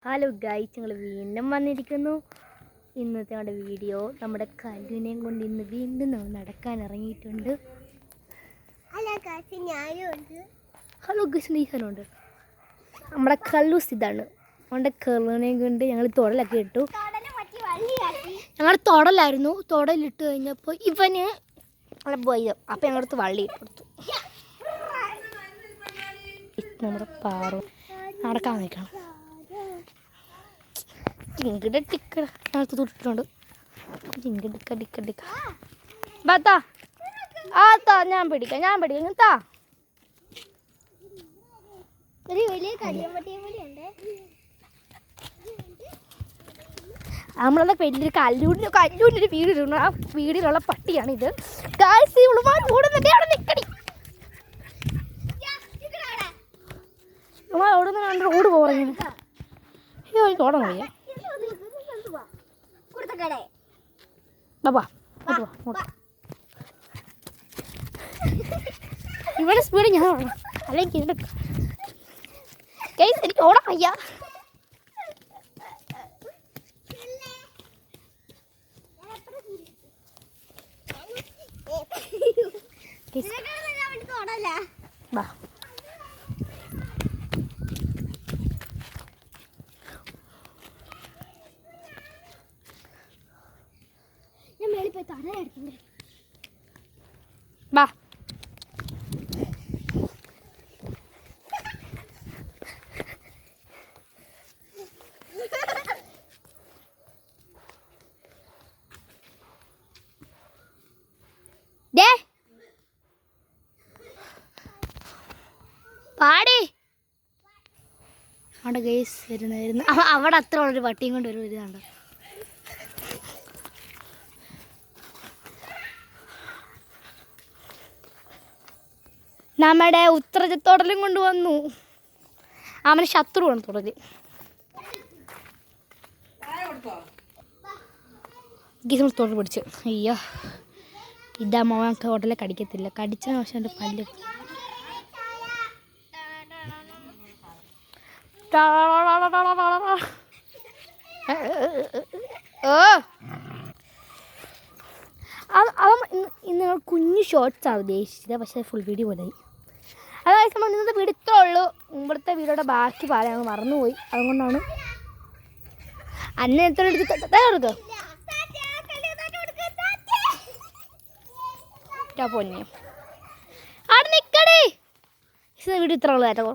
Hello guys, ഞങ്ങൾ വീണ്ടും വന്നിരിക്കുന്നു. ഇന്നത്തെ നമ്മുടെ വീഡിയോ നമ്മുടെ കല്ലുവിനെയും കൊണ്ട് ഇന്ന് വീണ്ടും നമ്മൾ നടക്കാൻ ഇറങ്ങിയിട്ടുണ്ട്. ഹലോ ഗൈസ്, ഈസനുണ്ട് നമ്മുടെ കല്ലൂസ്. ഇതാണ് നമ്മുടെ കല്ലുവിനെയും കൊണ്ട് ഞങ്ങൾ തുടലൊക്കെ ഇട്ടു. ഞങ്ങൾ തുടലായിരുന്നു. തുടലിട്ട് കഴിഞ്ഞപ്പോൾ ഇവന് പോയി. അപ്പം ഞങ്ങളടുത്ത് വള്ളി കൊടുത്തു. നമ്മുടെ പാറു നടക്കാൻ നിൽക്കണം. ജിങ്കിട ടിക്കട ഞങ്ങൾക്ക് തൊട്ടിട്ടുണ്ട്. ജിങ്കിടിക്ക ടിക്ക ടിക്ക ബാത്താ ആത്താ. ഞാൻ പിടിക്കാം താ. നമ്മളെ വലിയൊരു കല്ലൂരിൻ്റെ വീടിട്ടുണ്ട്. ആ വീടിലുള്ള പട്ടിയാണ് ഇത്. ഓടുന്ന കണ്ട് റോഡ് പോകണം. അയ്യോ തോടണം വയ്യ. ഇവിടെ സ്പീഡ് ഞാൻ ഓടണം, അല്ലെങ്കിൽ എനിക്ക് ഓടാൻ വയ്യ. ബാ ബാ. പാടി അവിടെ ഗൈസ് വരുന്നായിരുന്നു. അവിടെ അത്ര ഉള്ളൊരു പട്ടിയും കൊണ്ട് ഒരു ഇതാണ്ടോ. നമ്മുടെ ഉത്തരജത്തോടലും കൊണ്ടുവന്നു. അവന് ശത്രുവാണ് തുടല്. ഗീസ് തോട്ടിൽ പിടിച്ചു. അയ്യോ, ഇതാ മോൻ തോട്ടലെ കടിക്കത്തില്ല. കടിച്ചതിന് പക്ഷെ എൻ്റെ പല്ല് ഇന്ന് കുഞ്ഞു ഷോർട്സാണ് ഉദ്ദേശിച്ചത്, പക്ഷേ ഫുൾ വീഡിയോ പോലെയായി. അതായത് നമ്മൾ ഇന്നത്തെ വീട് ഇത്രേ ഉള്ളൂ. മുമ്പത്തെ വീഡിയോയുടെ ബാക്കി പറയാൻ ഞങ്ങൾ മറന്നുപോയി. അതുകൊണ്ടാണ് അന്നെ എത്ര എടുത്ത് പൊന്നെ അവിടെ നിൽക്കടേ. വീട് ഇത്ര ഉള്ളൂ കേട്ടോ.